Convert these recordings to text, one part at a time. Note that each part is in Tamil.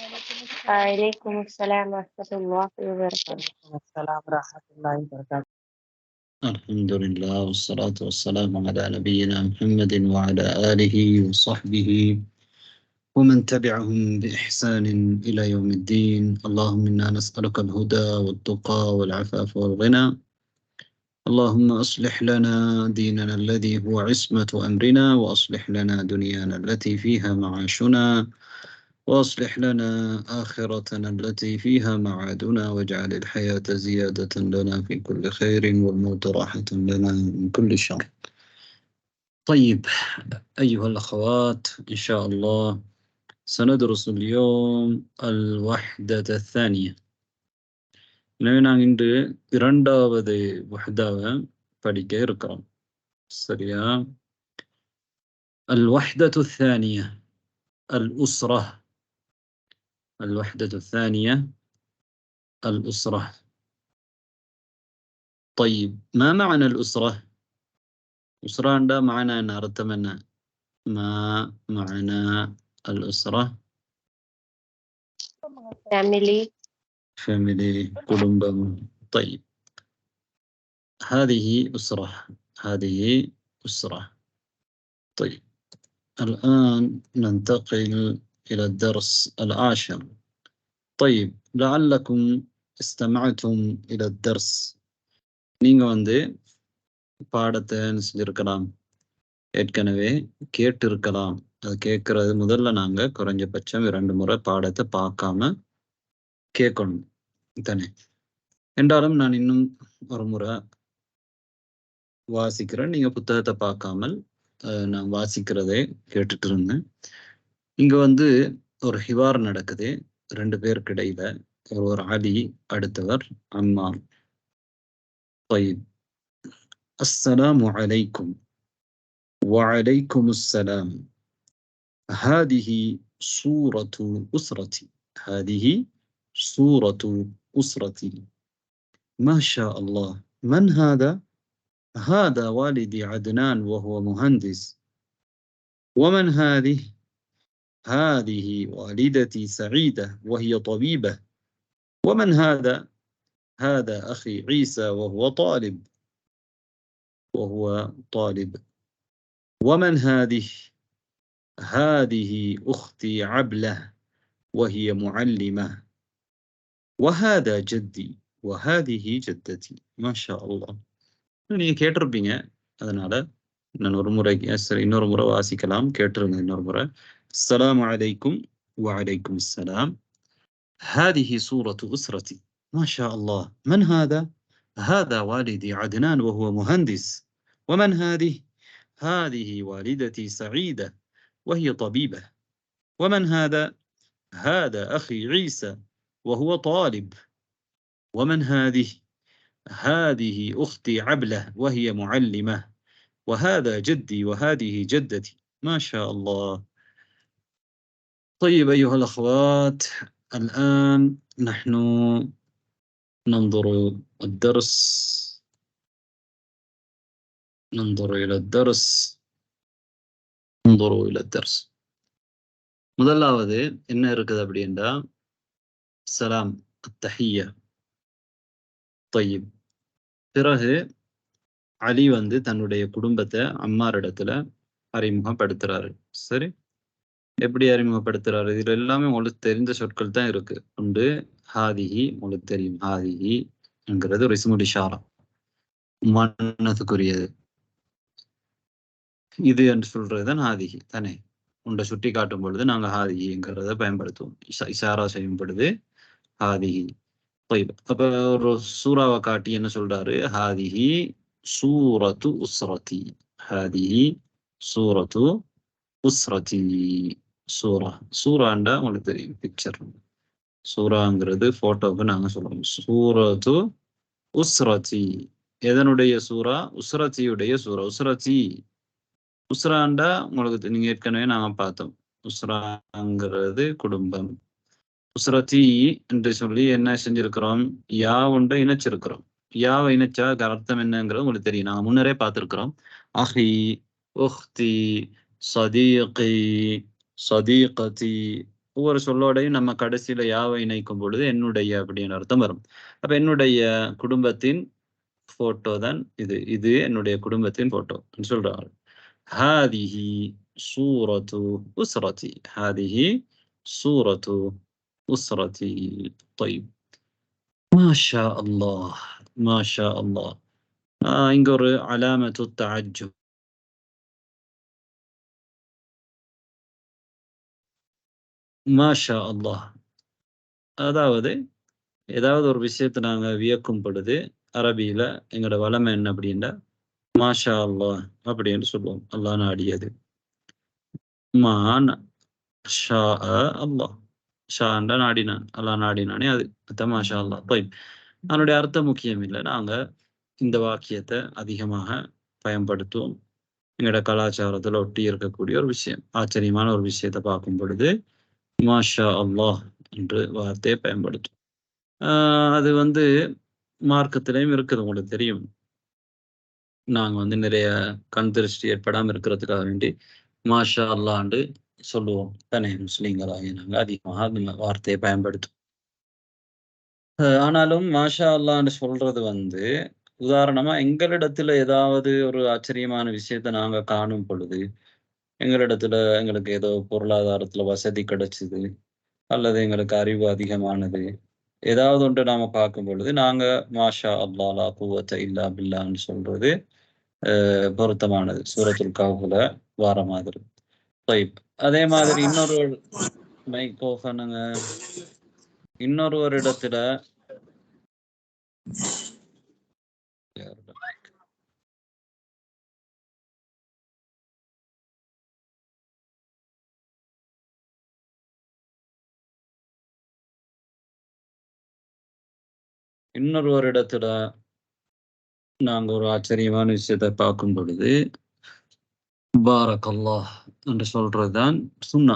وعليكم السلام ورحمة الله وبركاته. السلام ورحمة الله وبركاته. الحمد لله والصلاة والسلام على نبينا محمد وعلى آله وصحبه ومن تبعهم بإحسان إلى يوم الدين. اللهم إنا نسألك الهدى والتقى والعفاف والغنى. اللهم أصلح لنا ديننا الذي هو عصمة أمرنا، وأصلح لنا دنيانا التي فيها معاشنا، وأصلح لنا آخرتنا التي فيها معادنا، واجعل الحياة زيادة لنا في كل خير والموت راحة لنا من كل شر. طيب أيها الأخوات، إن شاء الله سندرس اليوم الوحدة الثانية. எனவே நாங்கள் இன்று இரண்டாவது வஹ்தாவை படிக்க இருக்கிறோம். சரியா? الوحدة الثانية الأسرة. الوحدة الثانية الأسرة. طيب ما معنى الأسرة؟ أسرة عندها معنى أن أرتمنا. ما معنى الأسرة؟ family كلهم. طيب هذه أسرة. هذه أسرة. طيب الآن ننتقل إلى الدرس العاشر. طيب لعلكم استمعتم إلى الدرس. நீங்கள் வந்து பாடத்தை செஞ்சிருக்கலாம், ஏற்கனவே கேட்டு இருக்கலாம். அது கேட்கறது முதல்ல நாங்கள் குறைஞ்சபட்சம் 2 முறை பாடத்தை பார்க்காம கேட்கணும் தானே. என்றாலும் நான் இன்னும் ஒரு முறை வாசிக்கிறேன். நீங்கள் புத்தகத்தை பார்க்காமல் நான் வாசிக்கிறதே கேட்டுட்டு இருந்தேன். இங்கே வந்து ஒரு ஹிவார் நடக்குது 2 பேருக்கு இடையில. ஒருவர் அலி, அடுத்தவர் அம்மார். طيب السلام عليكم. وعليكم السلام. هذه صورة أسرتي. هذه صورة أسرتي. ما شاء الله. من هذا؟ هذا والدي عدنان وهو مهندس. ومن هذه؟ هذه والدتي سعيدة وهي طبيبة. ومن هذا؟ هذا أخي عيسى وهو طالب. ومن هذه؟ هذه أختي عبلة وهي معلمة. وهذا جدي وهذه جدتي. ما شاء الله. நீங்கள் கேட்டிருப்பீங்க, அதனால நான் ஒரு முறை இன்னொரு முறை வாசிக்கலாம். கேட்டிருங்க இன்னொரு முறை. السلام عليكم وعليكم السلام. هذه صورة أسرتي. ما شاء الله. من هذا؟ هذا والدي عدنان وهو مهندس. ومن هذه؟ هذه والدتي سعيدة وهي طبيبة. ومن هذا؟ هذا أخي عيسى وهو طالب. ومن هذه؟ هذه أختي عبلة وهي معلمة. وهذا جدي وهذه جدتي. ما شاء الله. طيب أيها الأخوات، الآن نحن ننظر إلى الدرس. انظروا إلى الدرس. முதலாவது என்ன இருக்குது அப்படின்னா சலாம், அத்தஹியா. طيب பிறகு அலி வந்து தன்னுடைய குடும்பத்தை அம்மாரிடத்துல அறிமுகப்படுத்துறாரு. சரி, எப்படி அறிமுகப்படுத்துறாரு? இதுல எல்லாமே உங்களுக்கு தெரிந்த சொற்கள் தான் இருக்கு. ஒன்று ஹாதிஹி, உங்களுக்கு தெரியும். ஹாதிஹிங்கிறது ஒரு இஸ்முல் இஷாரா, மன்னத்துக்குரியது. இது என்று சொல்றதுதான் ஹாதிஹி தானே. உண்டை சுட்டி காட்டும் பொழுது நாங்கள் ஹாதிஹிங்கிறத பயன்படுத்துவோம். இஷாரா செய்யும் பொழுது ஹாதிஹி. அப்ப ஒரு சூறாவை காட்டி என்ன சொல்றாரு? ஹாதிஹி சூரத்து உஸ்ரதி. ஹாதிஹி சூரத்து உஸ்ரதி. சூராண்டா உங்களுக்கு தெரியும், பிக்சர். சூராங்கிறது போட்டோவுக்கு நாங்க சொல்றோம். சூரத்து உஸ்ரதி. எதனுடைய சூரா? உஸ்ரத்தியுடைய சூரா. உஸ்ராண்டா உங்களுக்கு நீங்க ஏற்கனவே நாங்க பார்த்தோம். உஸ்ராங்கிறது குடும்பம். உஸ்ரதி என்று சொல்லி என்ன செஞ்சிருக்கிறோம்? யா ஒன்றை இணைச்சிருக்கிறோம். யாவை இணைச்சா அர்த்தம் என்னங்கிறது உங்களுக்கு தெரியும். நாங்க முன்னரே பார்த்திருக்கிறோம். அஹி, உஹ்தி, சதீகி, சதீகதி, ஒவ்வொரு சொல்லோடையும் நம்ம கடைசியில யாவை இணைக்கும் பொழுது என்னுடைய அப்படின்னு அர்த்தம் வரும். அப்ப என்னுடைய குடும்பத்தின் போட்டோ தான் இது. இது என்னுடைய குடும்பத்தின் போட்டோ சொல்றாங்க. ஹாதிஹி சூரத்து உஸ்ரதி. ஹாதிஹி சூரத்து உஸ்ரதி. طيب ما شاء الله ما شاء الله. இங்க ஒரு அலாமத்து தஅஜ்ஜுப். மாஷா அல்லாஹ். அதாவது ஏதாவது ஒரு விஷயத்தை நாங்க வியக்கும் பொழுது அரபியில எங்களோட வளமை என்ன அப்படின்னா மாஷா அல்லாஹ் அப்படின்னு சொல்லுவோம். அல்லாஹ் நாடியது. மான் ஷா அல்லாஹ். ஷாண்டா நாடினான், அல்லாஹ் நாடினானே அது மாஷா அல்லாஹ். அதனுடைய அர்த்தம் முக்கியம் இல்லை. நாங்க இந்த வாக்கியத்தை அதிகமாக பயன்படுத்துவோம். எங்களோட கலாச்சாரத்துல ஒட்டி இருக்கக்கூடிய ஒரு விஷயம். ஆச்சரியமான ஒரு விஷயத்தை பார்க்கும் பொழுது மாஷா அல்லாஹ் என்று வார்த்தையை பயன்படுத்தும். அது மார்க்கத்திலையும் இருக்குது. உங்களுக்கு தெரியும், நாங்க நிறைய கண் திருஷ்டி ஏற்படாம இருக்கிறதுக்காக வேண்டி மாஷா அல்லாண்டு சொல்லுவோம் தானே. முஸ்லீம்களாக நாங்க அதிகமாக அந்த வார்த்தையை பயன்படுத்தும். ஆனாலும் மாஷா அல்லான்னு சொல்றது உதாரணமா எங்களிடத்துல ஏதாவது ஒரு ஆச்சரியமான விஷயத்த நாங்க காணும் பொழுது, எங்களிடத்துல எங்களுக்கு ஏதோ பொருளாதாரத்துல வசதி கிடைச்சது, அல்லது எங்களுக்கு அறிவு அதிகமானது, ஏதாவது ஒன்று நாம பார்க்கும் பொழுது நாங்க மாஷா அல்லாஹ் லா குவத்த இல்லா பில்லான்னு சொல்றது பொருத்தமானது. சூரத்துல் கஹ்ஃப்ல வார மாதிரி. அதே மாதிரி இன்னொரு ஒரு இடத்துல நாங்க ஒரு ஆச்சரியமான விஷயத்தை பார்க்கும் பொழுது பாரக்கல்லாஹ் என்று சொல்றதுதான் சுன்னா.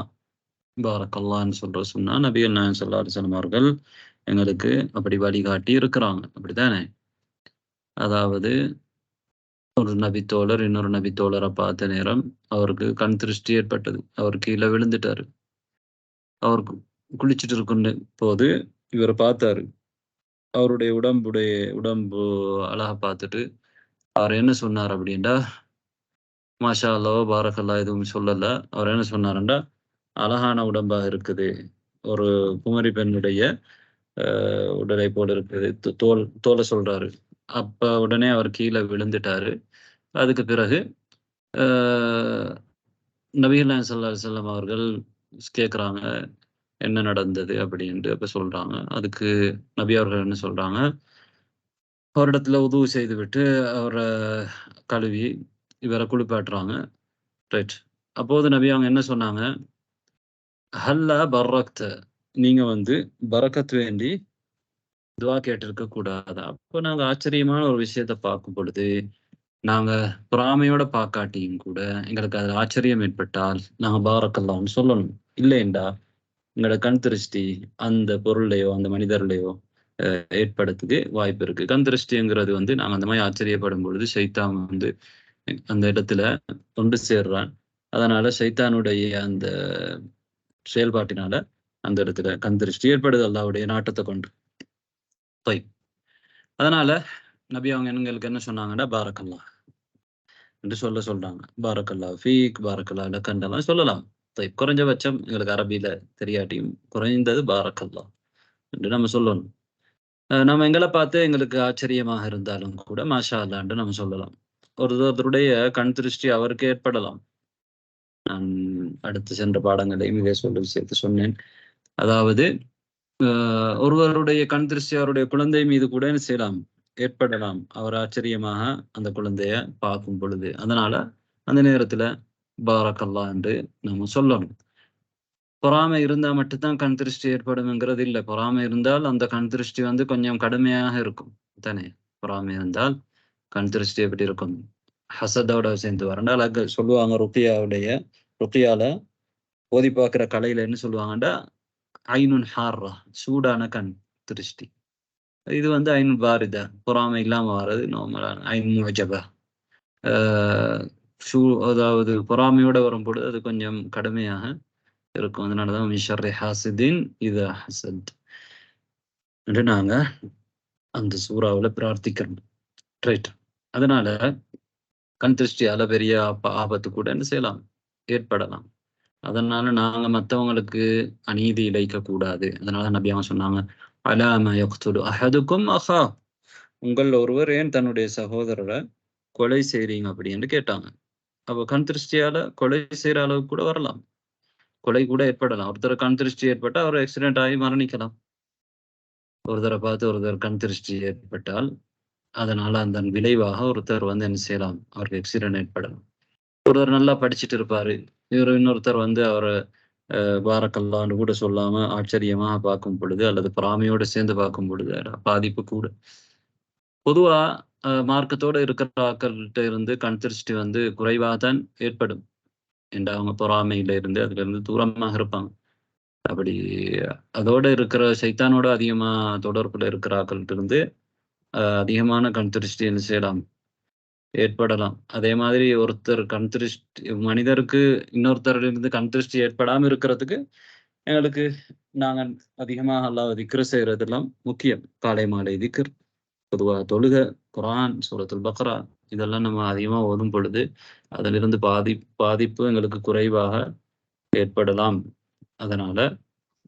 பாரக்கல்லாஹ்னு சொல்ற சுன்னா நபிகள் நாயகம் ஸல்லல்லாஹு அலைஹி வஸல்லம் அவர்கள் எங்களுக்கு அப்படி வழிகாட்டி இருக்கிறாங்க. அப்படித்தானே? அதாவது ஒரு நபித்தோழர் இன்னொரு நபித்தோழரை பார்த்த நேரம் அவருக்கு கண் திருஷ்டி ஏற்பட்டது. அவர் கீழே விழுந்துட்டாரு. அவருக்கு குளிச்சுட்டு இருக்கும் போது இவர் பார்த்தாரு. அவருடைய உடம்பு அழகா பார்த்துட்டு அவர் என்ன சொன்னார் அப்படின்டா, மாஷா அல்லாஹ் பாரக்கல்லா எதுவும் சொல்லல. அவர் என்ன சொன்னாருண்டா, அழகான உடம்பா இருக்குது, ஒரு குமரி பெண்ணுடைய உடலை போல இருக்குது, தோலை சொல்றாரு. அப்ப உடனே அவர் கீழே விழுந்துட்டாரு. அதுக்கு பிறகு நபிகள் நாயகம் ஸல்லல்லாஹு அலைஹி வஸல்லம் அவர்கள் கேட்குறாங்க என்ன நடந்தது அப்படின்ட்டு. அப்ப சொல்றாங்க, அதுக்கு நபி அவர்கள் என்ன சொல்றாங்க, அவரிடத்துல உதவு செய்து விட்டு அவரை கழுவி இவரை குளிப்பாட்டுறாங்க. ரைட். அப்போது நபி அவங்க என்ன சொன்னாங்க, ஹல்லா பர்ரக்த, நீங்க பரக்கத் வேண்டி துவா கேட்டிருக்க கூடாதா? அப்போ நாங்க ஆச்சரியமான ஒரு விஷயத்த பார்க்கும் பொழுது, நாங்க பொறாமையோட பார்க்காட்டியும் கூட எங்களுக்கு அது ஆச்சரியம் ஏற்பட்டால் நாங்க பாரக்கல்லான்னு சொல்லணும். இல்லைண்டா எங்களோட கண் திருஷ்டி அந்த பொருளையோ அந்த மனிதர்களையோ ஏற்படுறதுக்கு வாய்ப்பு இருக்கு. கண் திருஷ்டிங்கிறது நாங்க அந்த மாதிரி ஆச்சரியப்படும் பொழுது ஷைத்தான் அந்த இடத்துல கொண்டு சேர்றான். அதனால ஷைத்தானுடைய அந்த செயல்பாட்டினால அந்த இடத்துல கண் திருஷ்டி ஏற்படுது அல்லாஹ்வுடைய நாட்டத்தை கொண்டு. அதனால நபி அவங்க எங்களுக்கு என்ன சொன்னாங்கன்னா, பாரக்கல்லாஹ் என்று சொல்றாங்க. பாரக்கல்லாஹ் ஃபீக், பாரக்கல்லாஹ் லக்கன்றலாம் சொல்லலாம். குறைஞ்சபட்சம் எங்களுக்கு அரபியில தெரியாட்டியும் குறைந்தது பாரக்கல்லாஹ் என்று நம்ம சொல்லணும். நம்ம எங்களை பார்த்து எங்களுக்கு ஆச்சரியமாக இருந்தாலும் கூட மாஷா அல்லாஹ்ன்னு நம்ம சொல்லலாம். ஒருத்தருடைய கண் திருஷ்டி அவருக்கு ஏற்படலாம். நான் அடுத்து சென்ற பாடங்களையும் இதே விஷயத்தை சொன்னேன். அதாவது ஒருவருடைய கண் திருஷ்டி அவருடைய குழந்தை மீது கூட என்ன செய்யலாம், ஏற்படலாம். அவர் ஆச்சரியமாக அந்த குழந்தைய பார்க்கும் பொழுது. அதனால அந்த நேரத்துல பாரக்கல்லாஹ் என்று நம்ம சொல்லணும். பொறாமை இருந்தா மட்டும்தான் கண் திருஷ்டி ஏற்படும்ங்கிறது இல்லை. பொறாமை இருந்தால் அந்த கண் திருஷ்டி கொஞ்சம் கடுமையாக இருக்கும் தானே. பொறாமை இருந்தால் கண் திருஷ்டி எப்படி இருக்கும், ஹசதோட சேர்ந்து வரண்டால் அங்க சொல்லுவாங்க. ருக்கியால ஓதி பார்க்கிற கலையில என்ன சொல்லுவாங்கண்டா, ஐனுன் ஹார்ரா, சூடான கண் திருஷ்டி. இது ஐனுன் பாரிதா, பொறாமை இல்லாம வர்றது நார்மலான ஐன் முஜபா. அதாவது பொறாமையோட வரும் பொழுது அது கொஞ்சம் கடுமையாக இருக்கும். அதனாலதான் மின் ஷர்ரி ஹாசிதின் இதா ஹஸத் என்று நாங்க அந்த சூறாவுல பிரார்த்திக்கிறோம். ரைட். அதனால கண் திருஷ்டியால பெரிய ஆபத்து கூட என்ன செய்யலாம், ஏற்படலாம். அதனால நாங்க மத்தவங்களுக்கு அநீதி இழைக்க கூடாது. அதனால நபி அவங்க சொன்னாங்க, அலாம யக்துலு அஹதுக்கும் அஹா, உங்கள் ஒருவர் ஏன் தன்னுடைய சகோதரரை கொலை செய்றீங்க அப்படின்னு கேட்டாங்க. அப்ப கண் திருஷ்டியால கொலை செய்யற அளவுக்கு கூட வரலாம், கொலை கூட ஏற்படலாம். ஒருத்தர் கண் திருஷ்டி ஏற்பட்டா அவர் ஆக்சிடென்ட் ஆகி மரணிக்கலாம். ஒருத்தரை பார்த்து ஒருத்தர் கண் திருஷ்டி ஏற்பட்டால் அதனால அந்த விளைவாக ஒருத்தர் வந்து என்ன செய்யலாம், அவருக்கு ஆக்சிடென்ட் ஏற்படலாம். ஒருத்தர் நல்லா படிச்சுட்டு இருப்பாரு, இன்னொருத்தர் வந்து அவரை பாரக்கல்லான்னு கூட சொல்லாம ஆச்சரியமாக பார்க்கும் பொழுது அல்லது பொறாமையோடு சேர்ந்து பார்க்கும் பொழுது பாதிப்பு கூட. பொதுவா மார்க்கத்தோட இருக்கிற ஆட்கள்கிட்ட இருந்து கண் திருஷ்டி வந்து குறைவாக தான் ஏற்படும் என்ற அவங்க பொறாமையில இருந்து அதுல இருந்து தூரமாக இருப்பாங்க. அப்படி அதோட இருக்கிற சைத்தானோட அதிகமா தொடர்புல இருக்கிற ஆட்கள்கிட்ட இருந்து அதிகமான கண் திருஷ்டி என்ன செய்யலாம், ஏற்படலாம். அதே மாதிரி ஒருத்தர் கண் திருஷ்டி மனிதருக்கு இன்னொருத்தரிலிருந்து கண் திருஷ்டி ஏற்படாம இருக்கிறதுக்கு எங்களுக்கு நாங்க அதிகமாக அல்லாஹ் திக்ர் செய்யறதெல்லாம் முக்கியம். காலை மாலை திக்ர், பொதுவா தொழுக, குர்ஆன், சூரத்துல் பக்ரா இதெல்லாம் நம்ம அதிகமா ஓதும் பொழுது அதிலிருந்து பாதிப்பு எங்களுக்கு குறைவாக ஏற்படலாம். அதனால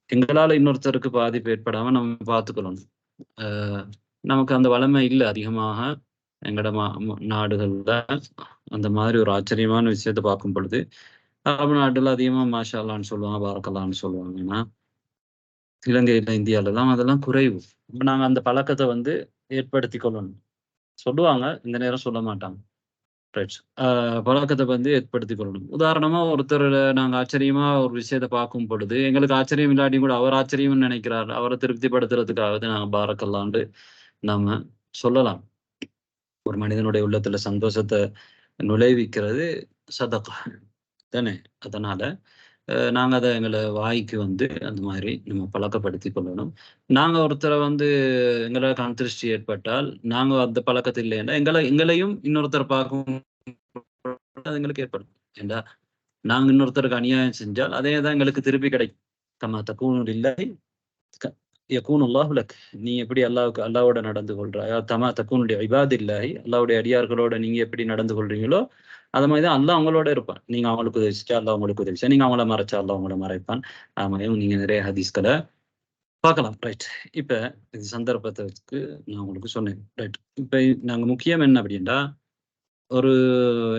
எங்களால இன்னொருத்தருக்கு பாதிப்பு ஏற்படாம நம்ம பார்த்துக்கொள்ளணும். நமக்கு அந்த வளமை இல்லை அதிகமாக எங்கட நாடுகள்ல. அந்த மாதிரி ஒரு ஆச்சரியமான விஷயத்த பார்க்கும் பொழுது அரபு நாட்டுல அதிகமா மாஷா அல்லான்னு சொல்லுவாங்க, பாரக்கல்லான்னு சொல்லுவாங்க. ஏன்னா இலங்கையில இந்தியாவிலலாம் அதெல்லாம் குறைவு. இப்ப நாங்க அந்த பழக்கத்தை வந்து ஏற்படுத்தி கொள்ளணும். சொல்லுவாங்க, இந்த நேரம் சொல்ல மாட்டாங்க. ரைட். பழக்கத்தை வந்து ஏற்படுத்திக் கொள்ளணும். உதாரணமா ஒருத்தர் நாங்க ஆச்சரியமா ஒரு விஷயத்த பார்க்கும் பொழுது எங்களுக்கு ஆச்சரியம் இல்லாட்டியும் கூட அவர் ஆச்சரியம்னு நினைக்கிறார், அவரை திருப்திப்படுத்துறதுக்காவது நாங்க பாரக்கல்லான்னு நாம சொல்லலாம். ஒரு மனிதனுடைய உள்ளத்துல சந்தோஷத்தை நுழைவிக்கிறது சதகா தானே. அதனால நாங்க அதை எங்களை வாய்க்கு வந்து அந்த மாதிரி நம்ம பழக்கப்படுத்தி கொள்ளணும். நாங்க ஒருத்தரை வந்து எங்களை கண் திருஷ்டி ஏற்பட்டால் நாங்க அந்த பழக்கத்தில் இல்லைன்னா எங்களையும் இன்னொருத்தர் பார்க்கும் அது எங்களுக்கு ஏற்படும். ஏண்டா நாங்க இன்னொருத்தருக்கு அநியாயம் செஞ்சால் அதே தான் எங்களுக்கு திருப்பி கிடைக்கும். கமா தக்கூனு லில்லாஹி யகூனுல்லாஹு லக், நீ எப்படி அல்லாஹ்வோட நடந்து கொள்றாயோ, தமா தக்கூனு லி இபாதில்லாஹி, அல்லாஹ்வுடைய அடியார்களோட நீங்க எப்படி நடந்து கொள்றீங்களோ அது மாதிரி தான் அல்லாஹ் அவங்களோட இருப்பான். நீங்க அவங்களுக்கு உதவி செஞ்சா அல்லாஹ் உங்களுக்கு உதவி செய்வான், நீங்க அவங்கள மறைச்சா அல்லாஹ் உங்களை மறைப்பான். அது மாதிரியும் நீங்க நிறைய ஹதீஸ்களை பார்க்கலாம். ரைட். இப்ப இது சந்தர்ப்பத்துக்கு நான் உங்களுக்கு சொன்னேன். ரைட். இப்ப நாங்க முக்கியம் என்ன அப்படின்னா, ஒரு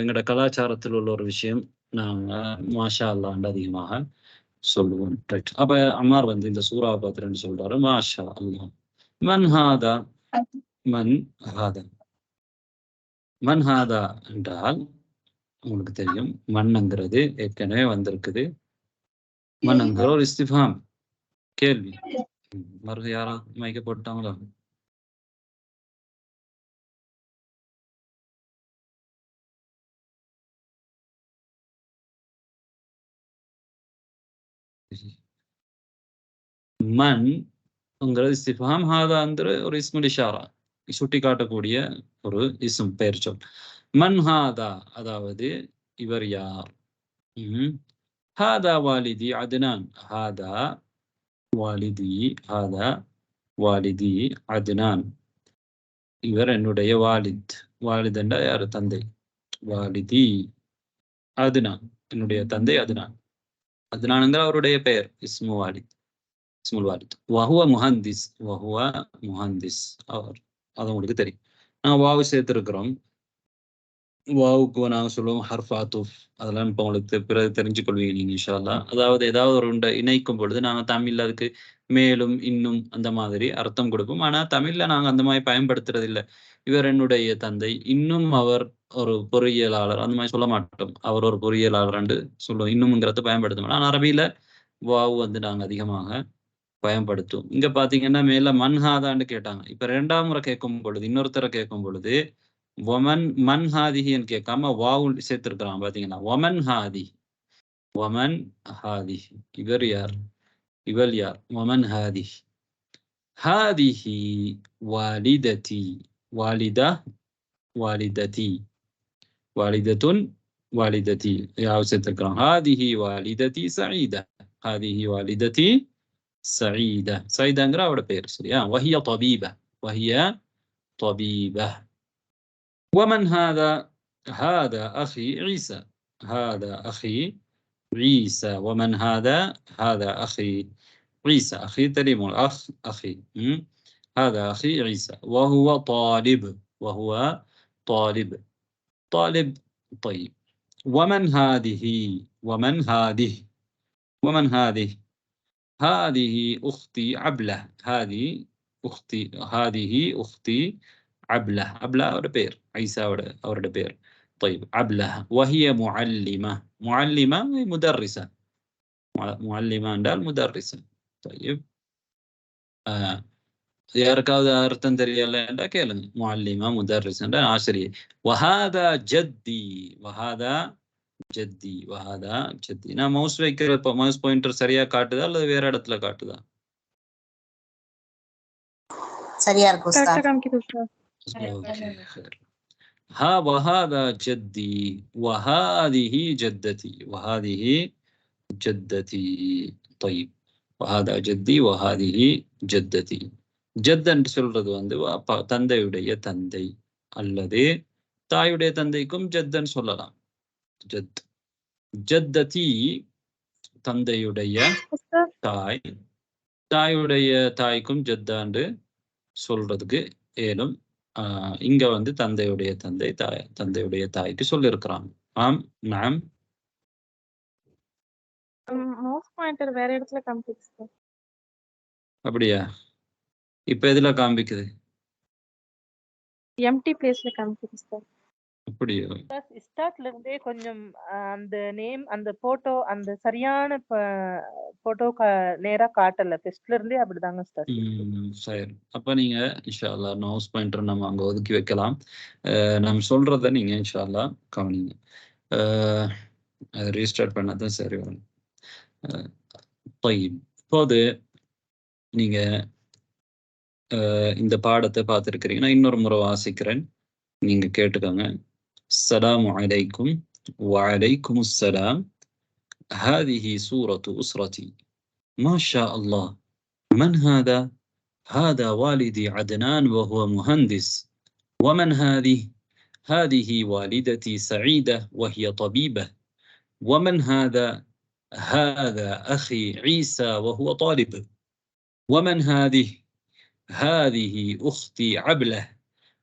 எங்களோட கலாச்சாரத்தில் உள்ள ஒரு விஷயம் நாங்க மாஷா அல்லாஹ் அதிகமாக சொல்லுவோம். ரைட். அப்ப அம்மார் வந்து இந்த சூறாவை பார்த்துட்டு சொல்றாரு, மாஷா அல்லாஹ். மன் ஹாதா, மன் ஹாதா, மன் ஹாதா என்றால் உங்களுக்கு தெரியும், மண்ங்கிறது ஏற்கனவே வந்திருக்குது. மண்ங்கிற ஒரு இஸ்திஃபாம், கேள்வி. மறு யாரா மைக்க போட்டாங்களா? மன்ங்கிறது இஸ்திஃபாம், ஹாதாங்கிற ஒரு இஸ்முல் இஷாரா, சுட்டி காட்டக்கூடிய ஒரு இஸ்ம், பெயர் சொல். மன் ஹாதா, அதாவது இவர் யார்? ஹாதா வாலிதி அத்னான், ஹாதா வாலிதி, ஹாதா வாலிதி அத்னான், இவர் என்னுடைய வாலித். வாலித் என்றா யாரு? தந்தை. வாலிதி அத்னான், என்னுடைய தந்தை அத்னான். அத்னான்ங்கிற அவருடைய பெயர், இஸ்மு வாலித், இஸ்முல் வாலித். வஹுவ முஹந்திஸ், வஹுவ முஹந்திஸ், அவர். அது உங்களுக்கு தெரியும். நாங்கள் வாவு சேர்த்திருக்கிறோம். வாவுக்கு நாங்கள் சொல்லுவோம் ஹர்ஃப் ஆத்துஃப், அதெல்லாம் இப்போ உங்களுக்கு பிறகு தெரிஞ்சு கொள்வீங்க நீங்க இன்ஷா அல்லாஹ். அதாவது ஏதாவது ஒரு இணைக்கும் பொழுது நாங்கள் தமிழ்ல அதுக்கு மேலும் இன்னும் அந்த மாதிரி அர்த்தம் கொடுப்போம். ஆனா தமிழ்ல நாங்கள் அந்த மாதிரி பயன்படுத்துறது இல்லை. இவர் என்னுடைய தந்தை, இன்னும் அவர் ஒரு பொறியியலாளர், அந்த மாதிரி சொல்ல மாட்டோம். அவர் ஒரு பொறியியலாளர் என்று சொல்லுவோம், இன்னும்ங்கிறத பயன்படுத்த மாட்டோம். ஆனால் அரபியில வாவு வந்து நாங்கள் அதிகமாக பயன்படுத்துவோம். இங்க பாத்தீங்கன்னா மேல மன்ஹாதான்னு கேட்டாங்க. இப்ப 2ஆம் முறை கேட்கும் பொழுது, இன்னொருத்தரை கேட்கும் பொழுது ஒமன் மன் ஹாதிஹின்னு கேட்காம வாவு சேர்த்திருக்கிறான் பாத்தீங்கன்னா. ஒமன் ஹாதி, ஒமன் ஹாதி, இவர் யார், இவள் யார்? ஒமன் ஹாதி, ஹாதிஹி வாலிததி, வாலிதா வாலிததி, வாலிதத்துன் வாலிததி, யாவு சேர்த்திருக்கிறான். ஹாதிஹி வாலிததி சஈதா, هذه والدتي سعيدة. سعيدة அவட பேர் சரியா. وهي طبيبة. وهي طبيبة. ومن هذا؟ هذا أخي عيسى. هذا أخي عيسى. ومن هذا؟ هذا أخي عيسى. أخي تريم الأخ أخي. هذا أخي عيسى وهو طالب. وهو طالب. طالب. طيب. ومن هذه؟ ومن هذه؟ ومن هذه؟ هذه أختي عبلة. هذه أختي. هذه أختي عبلة. عبلة أو بير عيسى أو بير. طيب عبلة. وهي معلمة. معلمة مدرسة. معلمة دال مدرسة. طيب யாருக்காவது அர்த்தம் தெரியலன்னா கேளுங்க. معلمة مدرسة ஆசிரியை. وهذا جدي. وهذا جدي. وهذا جدي. நான் மவுஸ் வைக்கிற மவுஸ் பாயிண்டர் சரியா காட்டுதா அல்லது வேற இடத்துல காட்டுதா? சரியா இருக்கு கரெக்டா உஸ்தாத். காமிக்குது உஸ்தாத். اوكي خير. وهذا جدي وهذه جدتي. وهذه جدتي. طيب وهذا جدي وهذه جدتي. ஜத்தன்னு சொல்றது வந்து தந்தையுடைய தந்தை அல்லது தாயுடைய தந்தைக்கும் ஜத்தன்னு சொல்லலாம். ஜத். ஜத்ததி தந்தையுடைய உஸ்தாத் தாய். தாயுடைய தாய்க்கும் ஜத்தாண்டு சொல்றதுக்கு ஏலும். இங்க வந்து தந்தையுடைய தந்தை தந்தையுடைய தாய்க்கு சொல்லியிருக்கிறாங்க. ஆம் நாம். மவுஸ் பாயிண்டர் வேற இடத்துல காமிக்குது உஸ்தாத். அப்படியா? இப்ப எதுல காண்பிக்குது? எம்டி பிளேஸ்ல காமிக்குது உஸ்தாத். அப்படியா? ஸ்டார்ட்ல இருந்தே கொஞ்சம் அந்த நேம் அந்த போட்டோ அந்த சரியான போட்டோ நேரா காட்டல. டெஸ்ட்ல இருந்தே அப்படிதாங்க ஸ்டார்ட். சரி. அப்ப நீங்க இன்ஷா அல்லாஹ் மவுஸ் பாயிண்டர் நம்ம அங்க ஒதுக்கி வைக்கலாம். நம்ம சொல்றத நீங்க இன்ஷா அல்லாஹ் கவனிங்க. ரீஸ்டார்ட் பண்ணாதான் சரி வரும். இப்போது நீங்க இந்த பாடத்தை பார்த்துருக்கிறீங்கன்னா இன்னொரு முறை வாசிக்கிறேன், நீங்க கேட்டுக்கோங்க. அஸ்ஸலாமு அலைக்கும் வஅலைக்கும் அஸ்ஸலாம். هذه سورة أسرتي. ما شاء الله. من هذا؟ هذا والدي عدنان وهو مهندس. ومن هذه؟ هذه والدتي سعيدة وهي طبيبة. ومن هذا؟ هذا أخي عيسى وهو طالب. ومن هذه؟ هذه أختي عبلة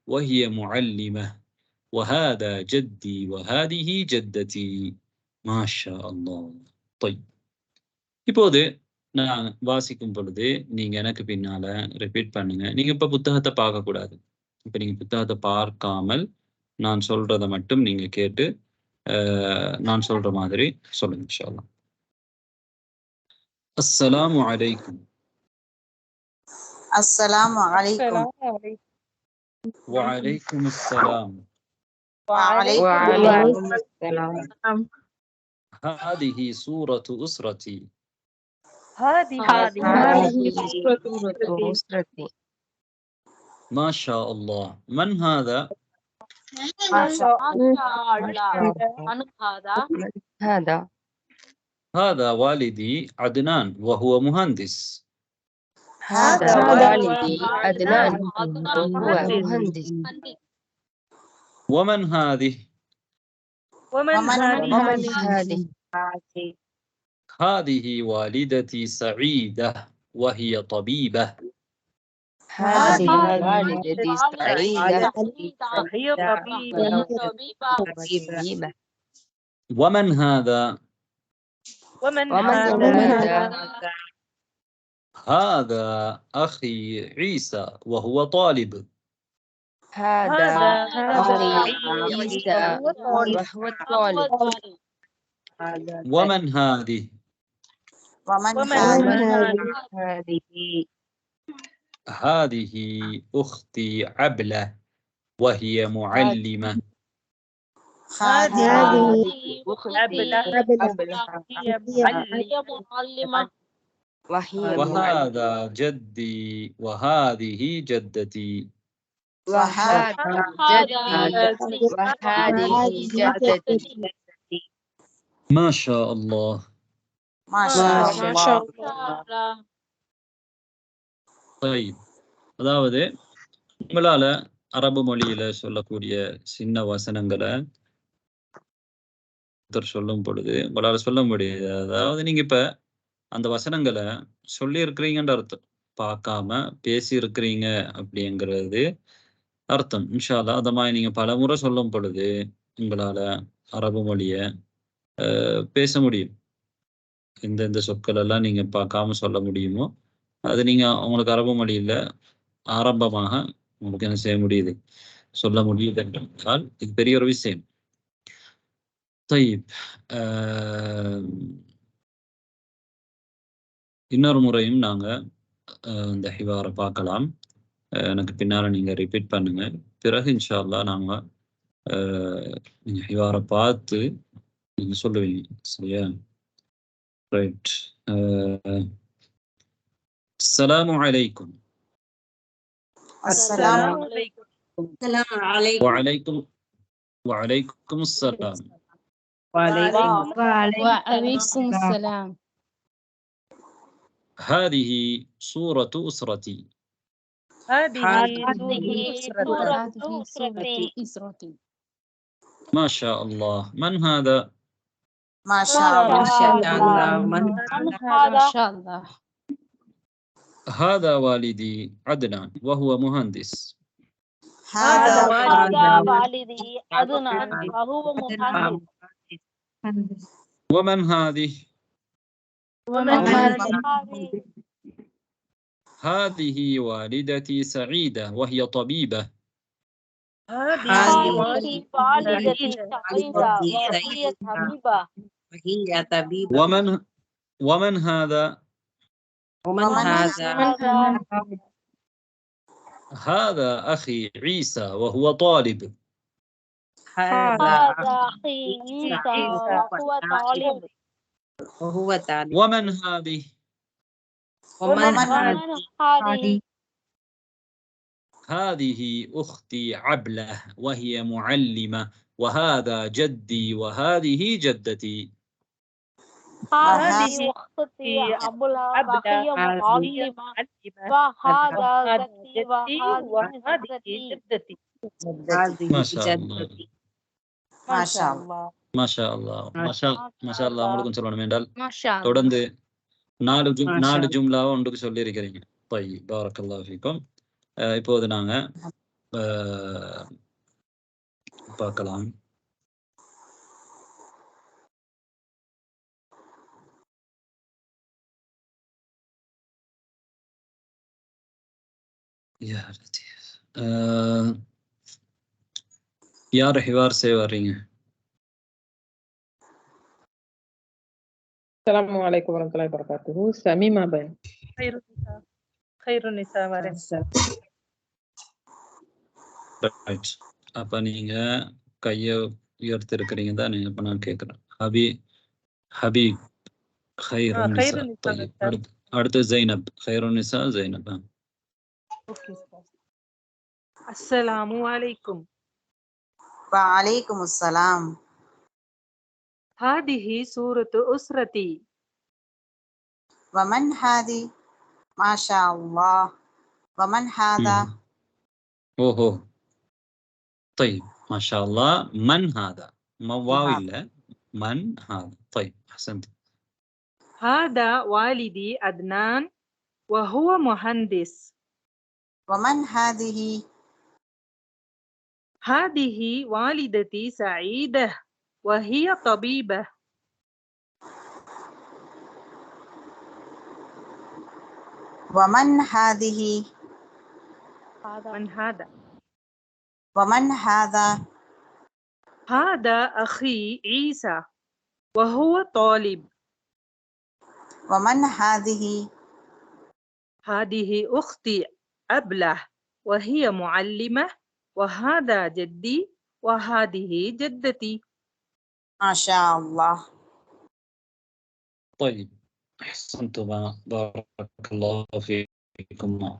وهي معلمة. وهذا جدي وهذه جدتي. ما شاء الله. طيب இப்போது நான் வாசிக்கும் பொழுது நீங்க எனக்கு பின்னால ரிப்பீட் பண்ணுங்க. நீங்க இப்ப புத்தகத்தை பார்க்க கூடாது. இப்ப நீங்க புத்தகத்தை பார்க்காமல் நான் சொல்றதை மட்டும் நீங்க கேட்டு நான் சொல்ற மாதிரி சொல்லுங்க இன்ஷா அல்லாஹ். அஸ்ஸலாமு அலைக்கும். அஸ்ஸலாமு அலைக்கும். وعليكم السلام. وعليكم السلام. هذه سورة أسرتي. هذه سورة أسرتي. ما شاء الله. من هذا؟ هذا والدي عدنان وهو مهندس. هذا والدي عدنان وهو مهندس. ومن هذه؟ ومن هذه؟ هذه والدتي سعيدة وهي طبيبة. هذه والدتي سعيدة وهي طبيبة. ومن هذا؟ ومن هذا؟ هذا أخي عيسى وهو طالب. هذا أخي عيسى وهو طالب. ومن هذه؟ ومن هذه؟ هذه أختي عبلة وهي معلمة. هذه وهذا جدي وهذه جدتي. وهذه جدتي. ما شاء الله. மாஷா மாஷா அல்லாஹ். طيب. அதாவது உங்களால அரபு மொழியில சொல்லக்கூடிய சின்ன வசனங்களை சொல்லும் பொழுது உங்களால சொல்ல முடியாது. அதாவது நீங்க இப்ப அந்த வசனங்களை சொல்லி இருக்கிறீங்கன்ற அர்த்தம், பார்க்காம பேசி இருக்கிறீங்க அப்படிங்கிறது அர்த்தம். இன்ஷா அல்லாஹ் அத மாதிரி நீங்க பலமுறை சொல்லும் பொழுது உங்களால அரபு மொழிய பேச முடியும். எந்தெந்த சொற்கள் எல்லாம் நீங்க பார்க்காம சொல்ல முடியுமோ அது நீங்க உங்களுக்கு அரபு மொழியில ஆரம்பமாக உங்களுக்கு என்ன செய்ய முடியுது, சொல்ல முடியுது என்றால் இது பெரிய ஒரு விஷயம். طيب. இன்னொரு முறையும் நாங்க இந்த ஹிவாரை பார்க்கலாம். எனக்கு பின்னால நீங்க ரிப்பீட் பண்ணுங்க. பிறகு இன்ஷா அல்லாஹ் நாங்க நீங்க ஹிவாரை பார்த்து நீங்க சொல்லுவீங்க. சரியா? ரைட். அஸ்ஸலாமு அலைக்கும். அஸ்ஸலாமு அலைக்கும். அலைக்கும். وعليكم السلام. وعليكم السلام. هذه سورة أسرتي. هذه سورة إسرتي. ما شاء الله. من هذا؟ மாஷா அல்லாஹ். من ما شاء الله. هذا والدي عدنان وهو مهندس. هذا والدي عدنان وهو مهندس. ومن هذه؟ هذه والدتي سعيدة وهي طبيبة. هذه والدتي سعيدة وهي طبيبة. ومن هذا؟ هذا أخي عيسى وهو طالب. هذا أخي عيسى وهو طالب. ومن هذه؟ هذه أختي عبلة وهي معلمة، وهذا جدي وهذه جدتي. هذه أختي عبلة وهي معلمة، وهذا جدي وهذه جدتي. ما شاء الله. மாஷா அல்லாஹ். ما شاء الله. ما شاء الله. உங்களுக்கும் சொல்லணும் என்றால் ما شاء الله. தொடர்ந்து 4 ஜும்லாவை ஒன்றுக்கு சொல்லி இருக்கிறீங்க. طيب. بارك الله فيكم. இப்போது நாங்க பார்க்கலாம். யார் ஹிவார் சே வர்றீங்க? السلام عليكم ورحمة الله وبركاته. سميمة بن. خير النساء வரேன். ரைட். அப்ப நீங்க கைய உயர்த்தி இருக்கிறீங்க தான். இப்ப நான் கேட்கிறேன். ஹபீப் خير النساء. طيب. அடுத்து ஜைனப். خير النساء ஜைனப். Okay sir. அஸ்ஸலாமு அலைக்கும். وعليكم السلام. هذه سورة أسرتي. ومن هذه؟ ما شاء الله. ومن هذا؟ ஓஹோ. طيب. ما شاء الله. من هذا؟ واو إلا من هذا. طيب. أحسنت. هذا والدي عدنان وهو مهندس. ومن هذه؟ هذه والدتي سعيدة وهي طبيبة. ومن هذه؟ من هذا؟ ومن هذا؟ هذا أخي عيسى وهو طالب. ومن هذه؟ هذه أختي أبلة وهي معلمة، وهذا جدي وهذه جدتي. ما شاء الله. طيب. أحسنتما. بارك الله فيكما.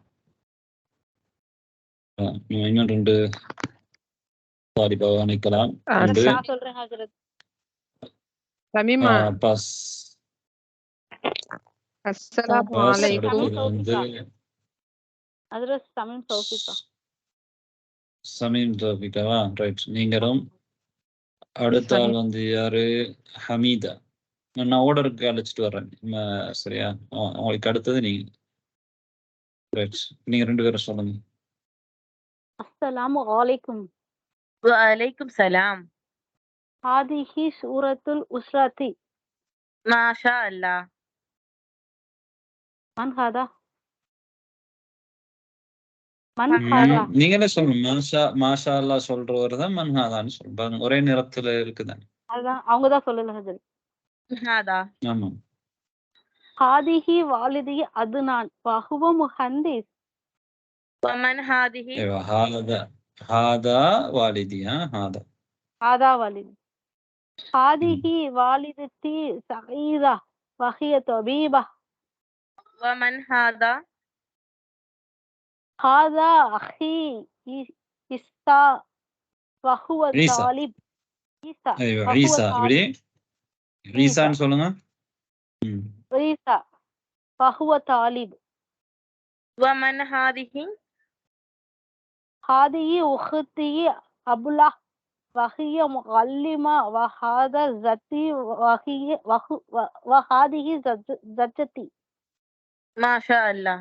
இன்னும் 2 தாலிபாவை நிக்கலாம். நான் சொல்றேன் ஹஜ்ரத். سميمة. பாஸ். Assalamu பாஸ் alaikum. அடுத்தது வந்து அதுல சமீம் சௌஃபிகா. சமீம் தோபிகாவா? ரைட். நீங்களும் அடுத்த ஆள் வந்து யாரு? ஹமீதா. நான் ஆர்டருக்கு அழைச்சிட்டு வர்றேன். சரியா? உங்களுக்கு அடுத்தது நீங்க. ரைட். நீங்க 2 பேரும் சொல்லுங்க. அஸ்ஸலாமு அலைக்கும். وعليكم السلام. ஹாதிஹி சூரத்துல் உஸ்ரத்தி. ما شاء الله. மன் ஹாதா? மன் ஹாதா? நீங்களே சொல்லுங்க. மாஷா அல்லாஹ் சொல்றவர் தான் மன்ஹாதான்னு சொல்றாங்க. ஒரே நிறத்துல இருக்குதானே? அதுதான் அவங்க தான் சொல்லல ஹஜரத். هذا. ஆமா. ஹாதிஹி வாலிதி அதுனான் வஹுவ முஹந்திஸ். ومن هذه؟ ايوه هذا والدي. هذا ஹாதா வாலிதி. ஹாதிஹி வாலிதத்தி சஈதா வஹிய தபீபா. ومن هذا؟ ஹாதா அஹி இஸ்ஸா வஹுவ ஈசா. தாலிப். ஈசா. ايوه வஹுவ ஈசா. இப்படி ஈசான்னு சொல்லுங்க. ஈசா வஹுவ தாலிப். ومن هذه؟ ஹாதிஹி உஹ்தி அபுலா வஹிய முஅல்லிமா வஹாதா ஜத்தி வஹாதிஹி ஜஜ்ஜதி. ما شاء الله.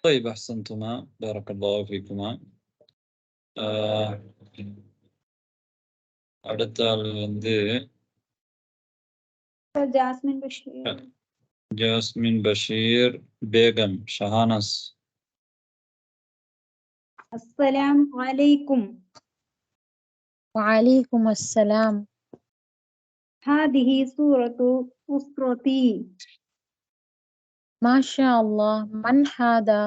طيب احسنتما بارك الله فيكما. அடுத்த ஆள் வந்து ஜாஸ்மின் பஷீர் பேகம் ஷஹானஸ். السلام عليكم. وعليكم السلام. هذه سورة أسرتي. ما شاء الله. من هذا؟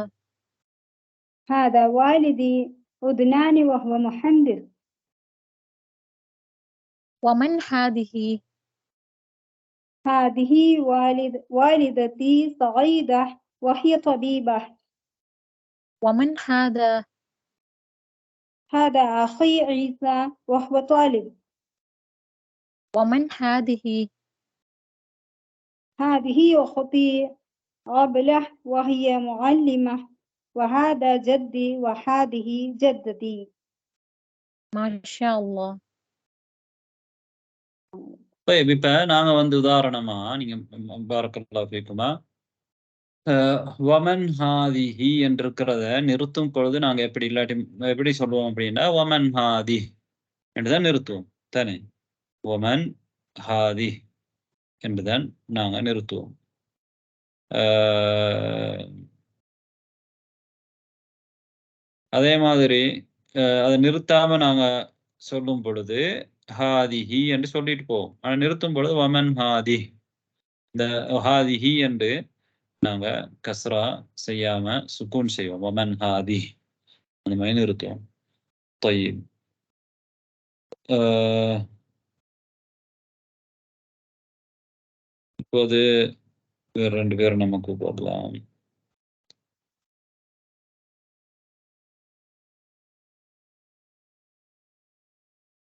هذا والدي عدنان وهو مهندس. ومن هذه؟ هذه والدتي سعيدة وهي طبيبة. ومن هذا؟ هذا أخي عيسى وهو طالب. ومن هذه؟ هذه أختي عبلة وهي معلمة. وهذا جدي وهذه جدتي. ما شاء الله. இப்ப நாங்க வந்து உதாரணமா நீங்க பாரக்கல்லாஹு ஃபீக்குமா வமன் ஹாதிஹி என்று இருக்கிறத நிறுத்தும் பொழுது நாங்க எப்படி சொல்லுவோம் அப்படின்னா வமன் ஹாதி என்றுதான் நிறுத்துவோம் தானே. வமன் ஹாதி என்றுதான் நாங்க நிறுத்துவோம். அதே மாதிரி அதை நிறுத்தாம நாங்க சொல்லும் பொழுது ஹாதிஹி என்று சொல்லிட்டு போவோம். ஆனா நிறுத்தும் பொழுது வமன் ஹாதி, இந்த ஹாதிஹி என்று நாங்க கஸ்ரா செய்யாம சுக்கூன் செய்வோம். வமன் ஹாதி அந்த மாதிரி நிறுத்துவோம். طيب இப்போது வேற 2 பேரை நம்ம கூப்பிடலாம்.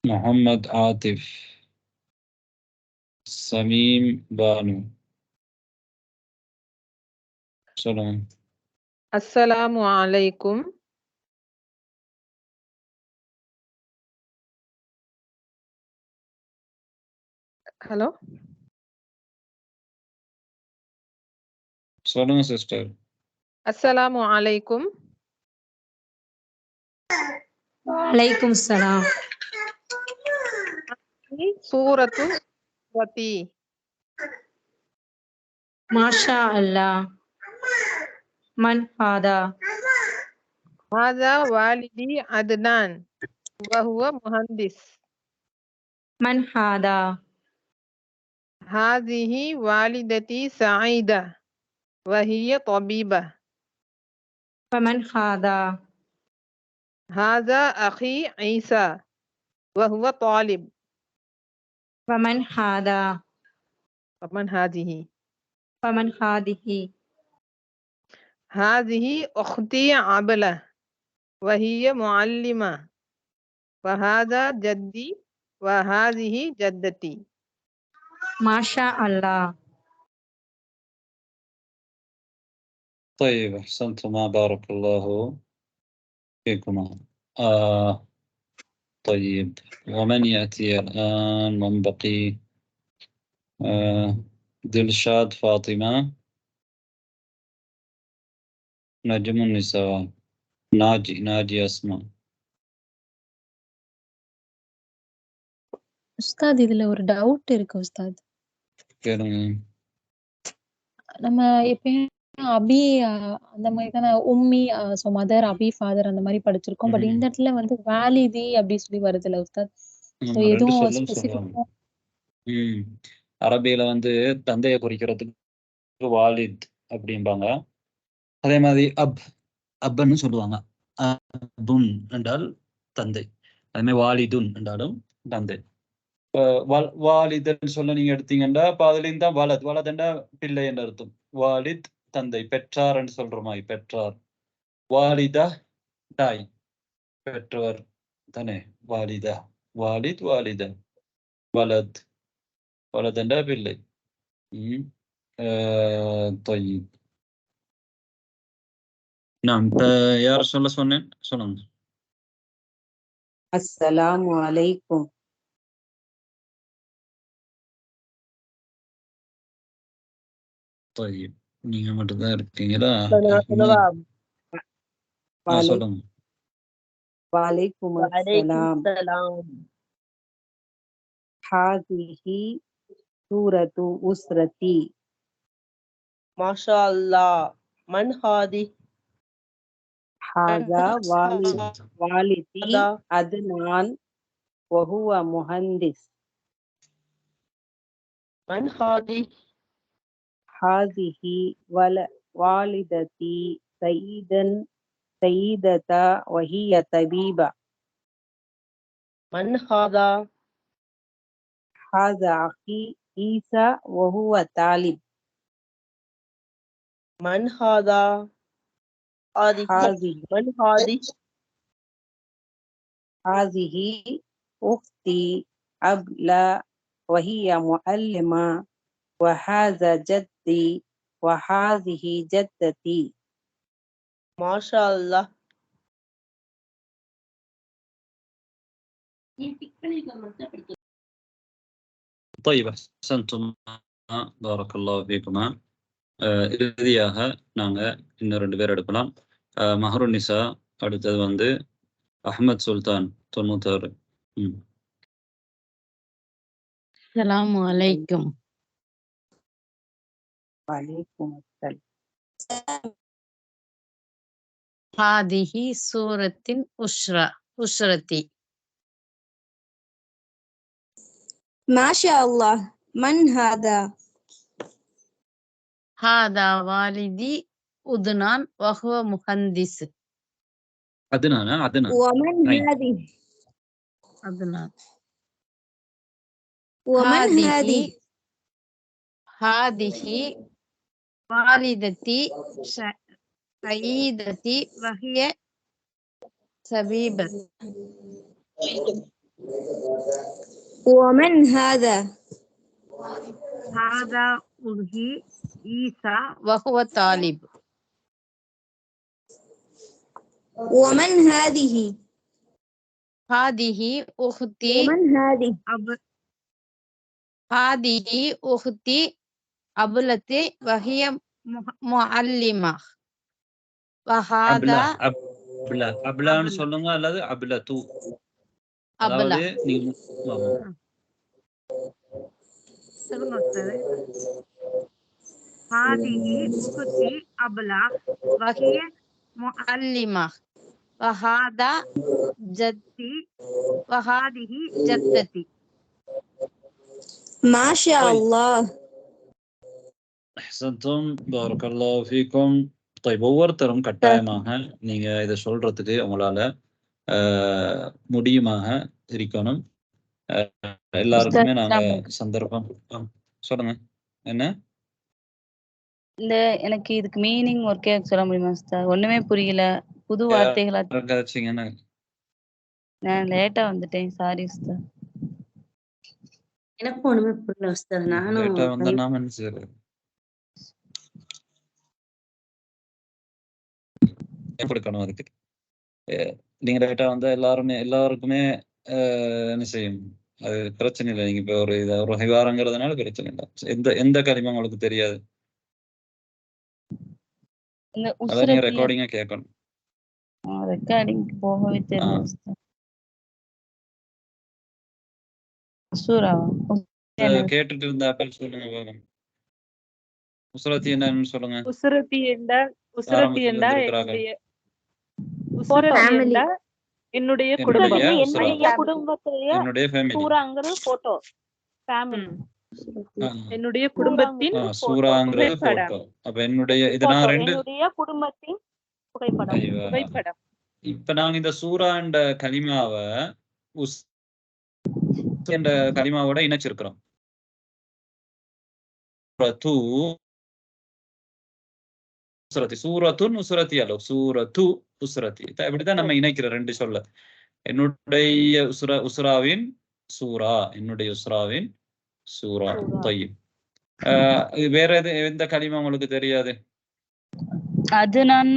முஹம்மத் ஆதிஃப், சமீம் பானு. சொல்லுங்க. Assalamu alaikum. Hello. சொல்லுங்க sister. Assalamu alaikum. وعليكم السلام. Suratu Usrati. ما شاء الله. من هذا؟ هذا والدي عدنان وهو مهندس. من هذا؟ هذه والدتي سعيدة وهي طبيبة. ومن هذا؟ هذا أخي عيسى وهو طالب. ومن هذا؟ ومن هذه؟ ومن هذه؟ هذه أختي عبلة وهي معلمة. وهذا جدي وهذه جدتي. ما شاء الله. طيب أحسنتما بارك الله فيكما. طيب ومن يأتي الآن؟ من بقي؟ دلشاد، فاطمة، نجم النساء، ناجي أسماء. Ustad இதுல ஒரு டவுட் இருக்கு உஸ்தாத். கேளுங்க. நம்ம எப்பயும் அபி அந்த மாதிரி தானே உம்மி ஸோ மதர் அபி ஃபாதர் அந்த மாதிரி படிச்சிருக்கோம். பட் இந்த இடத்துல வந்து வாலிதி அப்படி சொல்லி வருதுல்ல உஸ்தாத். ஸோ ரெண்டு எதுவும் சொல்லுன்னு சொல்லுவாங்க. அரபியில வந்து தந்தையை குறிக்கிறதுக்கு வாலித் அப்படிம்பாங்க. அதே மாதிரி அப்ன்னு சொல்லுவாங்க. அபுன் என்றால் தந்தை. அதே மாதிரி வாலிதுன் என்றாலும் தந்தை. இப்போ வாலிதன்னு சொல்ல நீங்க எடுத்தீங்கன்னா இப்போ அதுலேயும் தான் வலதண்டா பிள்ளை என்று அர்த்தம். வாலித் தந்தை, பெற்றார் என்று சொல்ற மாதிரி பெற்றார். வாலிதா தாய், பெற்றவர் தானே. வாலிதா, வாலித், வாலிதா, வலத், வலதண்டா பிள்ளை. طيب نعم. யார் சொன்னேன் சொல்லுங்க. அஸ்ஸலாமு அலைக்கும். طيب நீங்க மட்டும் தான் இருக்கீங்களா? சொல்லுங்க. வலைக்கும் அஸ்ஸலாம். ஹாதிஹி சூரத்து உஸ்ரதி. மாஷா அல்லாஹ். மன் ஹாதி? ஹாதா வாலிதி அத்னான் வஹுவ முஹந்திஸ். மன் ஹாதி? ஹாதிஹி வாலிததி சையீததா வஹிய தபீபா. மன் ஹாதா? ஹாதா அஹி ஈசா வஹுவ தாலிப். மன் ஹாதா? மன் ஹாதி? ஹாதிஹி உக்தி அப்லா வஹிய முஅல்லிமா وهذا جدي وهذه جدتي. ما شاء الله. طيب أحسنتم بارك الله فيكما. இறுதியாக நாங்க இன்னும் 2 பேர் எடுக்கலாம். மஹருன் நிசா, அடுத்தது வந்து அஹ்மத் சுல்தான் 96. அஸ்ஸலாமு அலைக்கும். வலைக்கும் அஸ்ஸலாம். ஹாதிஹி சூரத்தின் உஸ்ரதி. மாஷா அல்லாஹ். மன் ஹாதா? ஹாதா வாலிதி உத்னான் வஹுவ முஹந்திஸ். அதுனானா ومن هذه؟ அத்னான். ومن هذه؟ ஹாதிஹி வாலிததி சயீததி வஹிய சபீபத். ومن هذا؟ هذا أخي عيسى وهو طالب. ومن هذه؟ هذه أختي. ومن هذه؟ هذه أختي أبلتي وهي معلمة. وهذا அப்லான்னு சொல்லுங்க அல்லது அப்லது. அதாவது நீங்க هذه أختي أبلة وهي معلمة. وهذا جدي وهذه جدتي. ما شاء الله. أحسنتم بارك الله فيكم. طيب ஒவ்வொருத்தரும் கட்டாயமாக நீங்க இதை சொல்றதுக்கு உங்களால முடியுமாக இருக்கணும். எல்லாருக்குமே நாங்க சந்தர்ப்பம் சொல்லுங்க. என்ன இந்த எனக்கு இதுக்கு மீனிங் ஒர்க்கே சொல்ல முடியுமா சார்? ஒண்ணுமே புரியல, புது வார்த்தைகளா. நான் லேட்டா வந்துட்டேன், சாரி சார். எனக்கு ஒண்ணுமே புரியல உஸ்தாத். நானும் கொடுக்கணும் அதுக்கு. நீங்க ரைட்டா வந்து எல்லாருக்குமே என்ன செய்யும், அது பிரச்சனை இல்லை. நீங்க இப்ப ஒரு ஹிவாரங்கிறதுனால பிரச்சனை இல்லை. எந்த கலிமா உங்களுக்கு தெரியாது, அதான் நீங்க ரெக்கார்டிங்கா கேட்கணும். ரெக்கார்டிங் போகவே தெரியல. கேட்டுட்டு இருந்தா சொல்லுங்க. உஸ்ரத்தி என்னன்னு சொல்லுங்க. உஸ்ரத்தி என்றால் என்னுடைய குடும்பம், என்னுடைய சூராங்கிறது போட்டோ ஃபேமிலி, என்னுடைய குடும்பத்தின் சூராங்கிறது போட்டோ. அப்ப என்னுடைய குடும்பத்தின் புகைப்படம். இப்ப நாங்க இந்த சூராண்ட கலிமாவை என்ற கலிமாவோட இணைச்சிருக்கிறோம். சூரத்துன் உஸ்ரத்தி அல்ல, சூரத்து உஸ்ரத்தி. இப்படிதான் நம்ம இணைக்கிற ரெண்டு சொல்ல. என்னுடைய உஸ்ராவின் சூரா, என்னுடைய உஸ்ராவின் சூரா. தய்யிப். வேற எந்த கலிமா உங்களுக்கு தெரியாது? அது நான்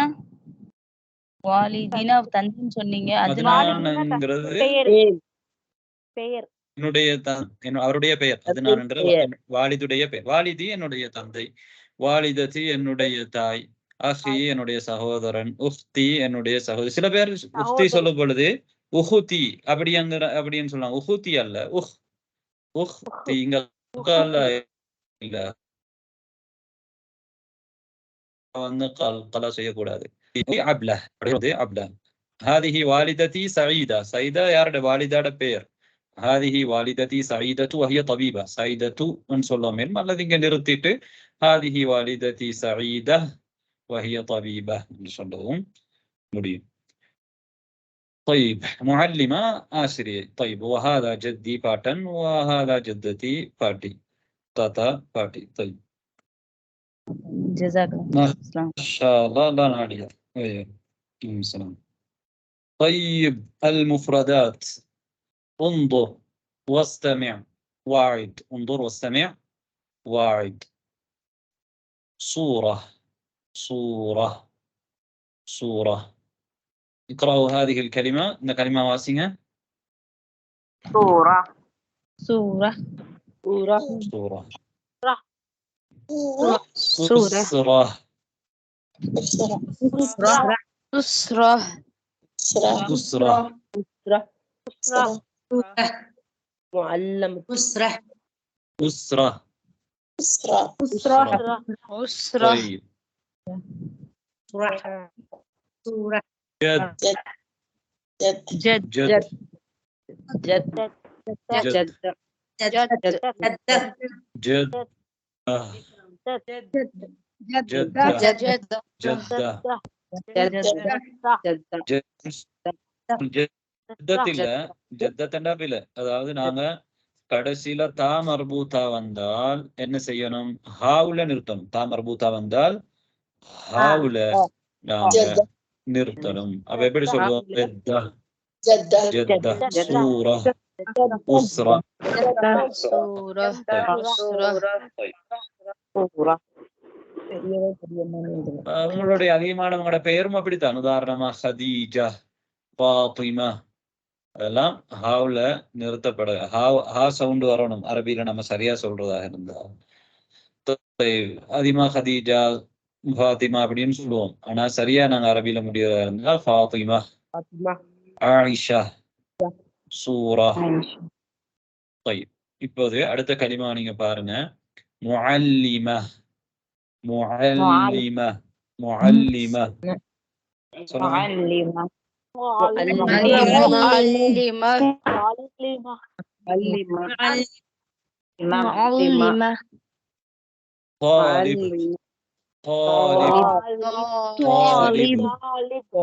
வாலிதினா தந்தைன்னு சொன்னீங்க. அதுனான்ங்கிறது அவருடைய பெயர். அதுனான்ங்கிறது வாலிதுடைய பெயர். வாலிதி என்னுடைய தந்தை, வாலிதத்தி என்னுடைய தாய், அஹி என்னுடைய சகோதரன், உஃப்தி என்னுடைய சகோதரி. சில பேர் உஃப்தி சொல்லும் பொழுது உஹுதி அப்படின்னு சொல்லலாம். உஹுதி அல்ல, உஹ்தி. இங்க இல்ல வந்து கலா செய்யக்கூடாது. அப்ல அப்ல. ஹாதிஹி வாலிதத்தி சயீதா. சயீதா யாருடைய? வாலிதாட பெயர். ஹாதிஹி வாலிதத்தி சயீதத்து வஹிய தபீபா. சயீதத்து சொல்லலாம். அல்லது இங்க நிறுத்திட்டு ஹாதிஹி வாலிதத்தி சயீதா வஹிய தபீபா என்று சொல்லவும் முடியும். طيب معلمة آسرية. طيب وهذا جدي باتن وهذا جدتي باتي تاتا باتي. طيب جزاك الله ما شاء الله. لا نعليها. السلام. طيب المفردات. انظر واستمع واعد. انظر واستمع واعد. صورة صورة صورة. اقرأوا هذه الكلمة. إن كلمة واسعة. صورة صورة صورة صورة صورة أسرة أسرة معلم أسرة أسرة أسرة. طيب صورة جد جد جد جد جد جد ஜத்தண்டா. அதாவது நாங்க கடைசியில தா மர்பூத்தா வந்தால் என்ன செய்யணும்? ஹாவுல நிறுத்தணும். தா மர்பூத்தா வந்தால் ஹாவுல நாங்க நிறுத்தணும். அப்ப எப்படி சொல்லுவோம்? ஜத்தா சூரா உஸ்ரா. உங்களுடைய அதிகமானவங்களோட பெயரும் அப்படித்தான். உதாரணமா ஹதீஜா, ஃபாத்திமா, அதெல்லாம் ஹாவுல நிறுத்தப்பட ஹா சவுண்ட் வரணும். அரபியில நம்ம சரியா சொல்றதா இருந்தா அதிகமா ஹதீஜா, ஃபாத்திமா அப்படின்னு சொல்லுவோம். ஆனா சரியா நாங்க அரபியில முடியறதா இருந்தா ஃபாத்திமா, ஆயிஷா, சூரா. இப்போது அடுத்த கலிமா நீங்க பாருங்க. முஅல்லிமா முஅல்லிமா முஅல்லிமா. معلمة معلمة طالب طالب طالب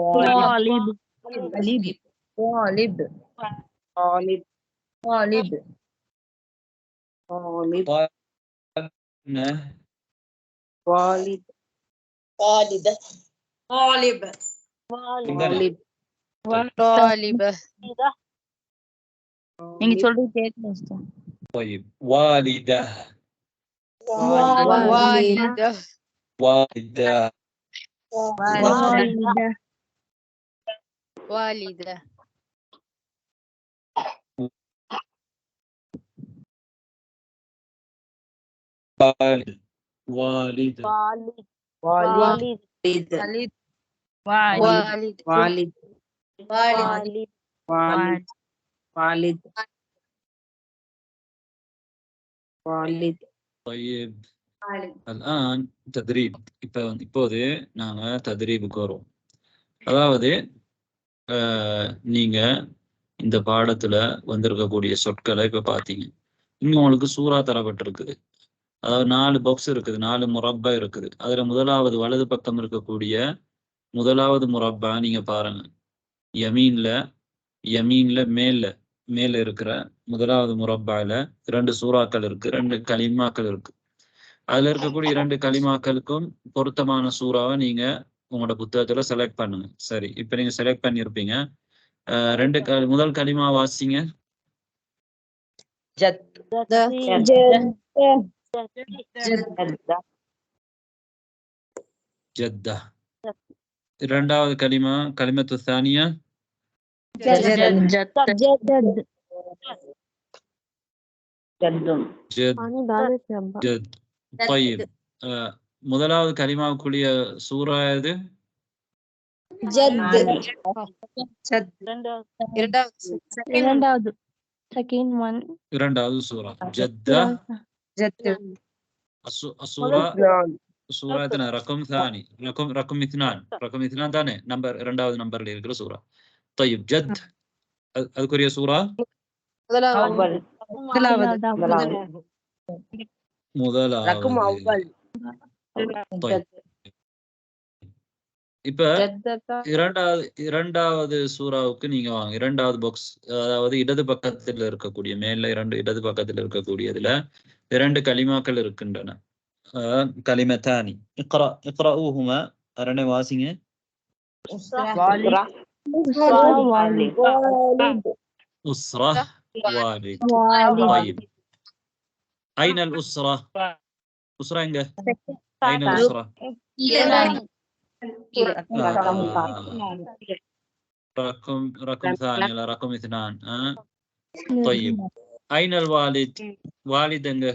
طالب طالب طالب والد والدة طالب طالبة. நீங்க சொல்றது கேட்கல. طيب والدة والدة والدة والدة والدة والد والد والد والد والد والد والد والد والد طيب الآن تدريب. இப்போது நாங்க தத்ரீபுக்கு வரோம். அதாவது நீங்க இந்த பாடத்துல வந்திருக்கக்கூடிய சொற்களை இப்ப பாத்தீங்க. இங்க உங்களுக்கு சூறா தரப்பட்டிருக்குது. அதாவது 4 பாக்ஸ் இருக்குது, 4 முரப்பா இருக்குது. அதுல முதலாவது வலது பக்கம் இருக்கக்கூடிய முதலாவது முரப்பா நீங்க பாருங்க. யமீன்ல மேல இருக்கிற முதலாவது முரப்பால 2 சூறாக்கள் இருக்கு, 2 கலிமாக்கள் இருக்கு. அதுல இருக்கக்கூடிய 2 கலிமாக்களுக்கும் பொருத்தமான சூறாவை நீங்க உங்களோட புத்தகத்துல செலக்ட் பண்ணுங்க. சரி, இப்ப நீங்க செலக்ட் பண்ணிருப்பீங்க. முதல் கலிமா வாசிங்க. ஜத்தா. இரண்டாவது கலிமத்து தானியா ஜத். طيب முதலாவது கலிமாவுக்குரிய சூரா எது? இரண்டாவது சூரா ஜத்தா. சூரா எத்தனை? ரகம் தானி, ரகம் இத்னான் தானே, நம்பர் இரண்டாவது நம்பர்ல இருக்கிற சூரா. طيب ஜத் அதுக்குரிய சூரா முதலாவது. இப்ப இரண்டாவது சூறாவுக்கு நீங்க வாங்க. இரண்டாவது பாக்ஸ், அதாவது இடது பக்கத்தில் இருக்கக்கூடிய மேல இடது பக்கத்தில் இருக்கக்கூடியதுல 2 கலிமாக்கள் இருக்கின்றன. கலிமத்தானி. இக்ரஊஹுமா. அரனை வாசிங்க. உஸ்ரா வாலித். طيب أين الأسرة؟ أسرة எங்க? أين الأسرة؟ رقم ثاني ولا رقم 2. طيب أين الوالد؟ والد எங்க?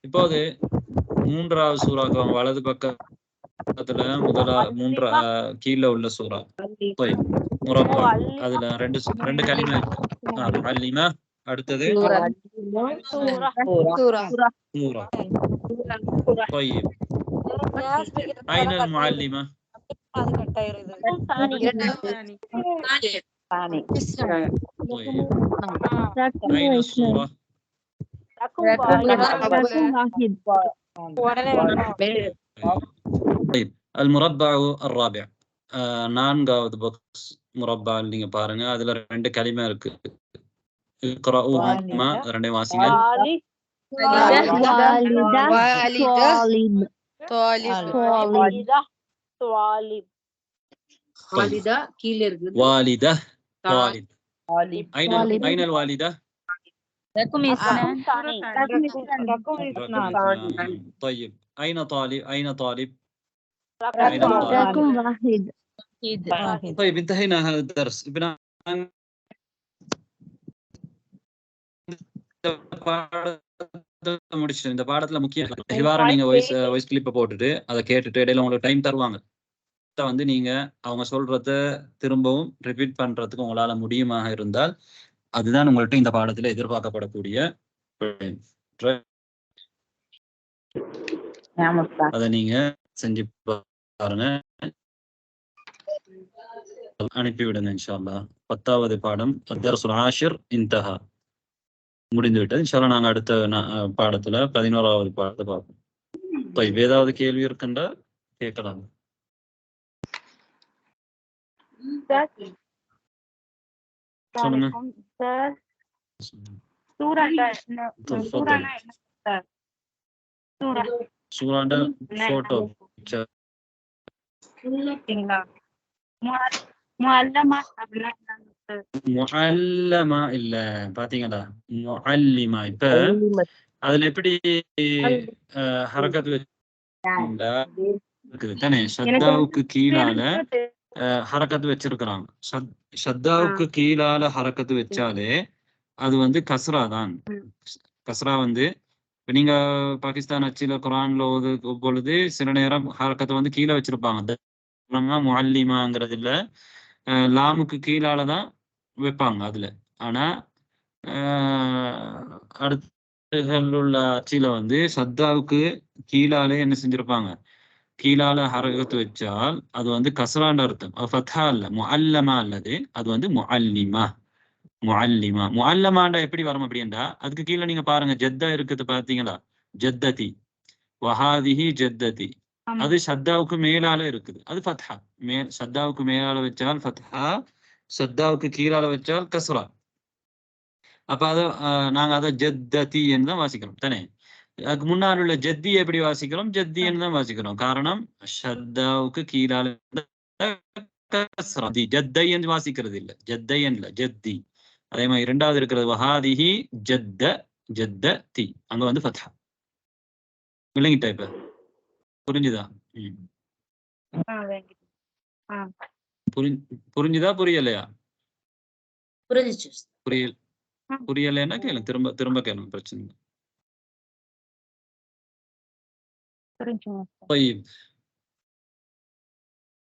இப்போது மூன்றாவது சூறாக்கு வலது பக்கத்துல கீழே உள்ள சூறா முரப்பா. அதுல 2 கலிமா இருக்கு. முஅல்லிமா. அடுத்தது சூரா. طيب أين المعلمة؟ طيب أين السورة؟ طيب المربع الرابع. 4வது பாக்ஸ் முரப்பா நீங்க பாருங்க. அதுல 2 கலிமா இருக்கு. இக்ரஊஹுமா. ரெண்டையும் வாசிங்க. والدة கீழ இருக்குது. والدة طالب. أين الوالدة؟ رقم 2. طيب أين طالب؟ رقم 1. طيب انتهينا هذا الدرس. முடிச்சிட்டு இந்த பாடத்துல முக்கிய ஹிவாரா நீங்க வாய்ஸ் கிளிப்பை போட்டுட்டு அதை கேட்டுட்டு இடையில உங்களுக்கு டைம் தருவாங்க. வந்து நீங்க அவங்க சொல்றத திரும்பவும் ரிப்பீட் பண்றதுக்கு உங்களால முடியுமாக இருந்தால் அதுதான் உங்கள்ட்ட இந்த பாடத்துல எதிர்பார்க்கப்படக்கூடிய. அதை நீங்க செஞ்சு பாருங்க, அனுப்பிவிடுங்க இன்ஷா அல்லாஹ். 10வது பாடம் அத்தர்சுல் ஆஷிர் இன்தஹா முடிந்து விட்டது. இன்ஷா அல்லாஹ் நாங்க அடுத்த பாடத்துல 11வது பாடத்தை பார்ப்போம். ஏதாவது கேள்வி இருக்குண்டா கேட்கலாம். சொல்லுங்க. சூராண்ட போட்டோ முஅல்லமா இல்ல, பாத்தீங்களா? முஅல்லிமா. இப்ப அதுல எப்படி ஹரக்கத் இருக்குது தானே ஷத்தாவுக்கு கீழால ஹரக்கத்து வச்சிருக்கிறாங்க. ஷத்தாவுக்கு கீழால ஹரக்கத்து வச்சாலே அது வந்து கஸ்ரா தான். கஸ்ரா வந்து இப்ப நீங்க பாகிஸ்தான் அச்சில குரான்ல ஓதும் பொழுது சில நேரம் ஹரக்கத்தை வந்து கீழே வச்சிருப்பாங்க. முஅல்லிமாங்கிறது இல்ல, லாமுக்கு கீழாலதான் வைப்பாங்க அதுல. ஆனா அடுத்த உள்ள அச்சில வந்து சத்தாவுக்கு கீழாலே என்ன செஞ்சிருப்பாங்க, கீழால ஹரகத்து வச்சால் அது வந்து கஸ்ரான்ற அர்த்தம். அது ஃபத்ஹா இல்ல, முஅல்லமா அல்லது அது வந்து முஅல்லிமா. முஅல்லிமா முஅல்லமாண்டா எப்படி வரும் அப்படின்னா, அதுக்கு கீழே நீங்க பாருங்க ஜத்தா இருக்குது பாத்தீங்களா, ஜத்ததி வஹாதிஹி ஜத்ததி, அது ஷத்தாவுக்கு மேலால இருக்குது, அது ஃபத்ஹா. ஷத்தாவுக்கு மேலால வச்சால் ஃபத்ஹா, ஷத்தாவுக்கு கீழால வச்சால் கஸ்ரா. அப்ப அதை நாங்க அதை ஜத்ததி என்று தான் வாசிக்கிறோம் தானே. அதுக்கு முன்னால் உள்ள ஜத்தி எப்படி வாசிக்கிறோம், ஜத்தி என்று தான் வாசிக்கிறோம். காரணம் ஷத்தாவுக்கு கீழால கஸ்ரா, ஜத்தை என்று வாசிக்கிறது இல்லை, ஜத்தை இல்ல ஜத்தி. அதே மாதிரி இரண்டாவது இருக்கிறது வஹாதிஹி ஜத்த ஜத்ததி, அங்க வந்து ஃபத்ஹா. விளங்கிட்டா இப்ப? புரிஞ்சுதா? புரிஞ்சுதா புரியலையா? புரியலைன்னா கேளுங்க, திரும்ப திரும்ப கேளுங்க, பிரச்சனை இல்லை.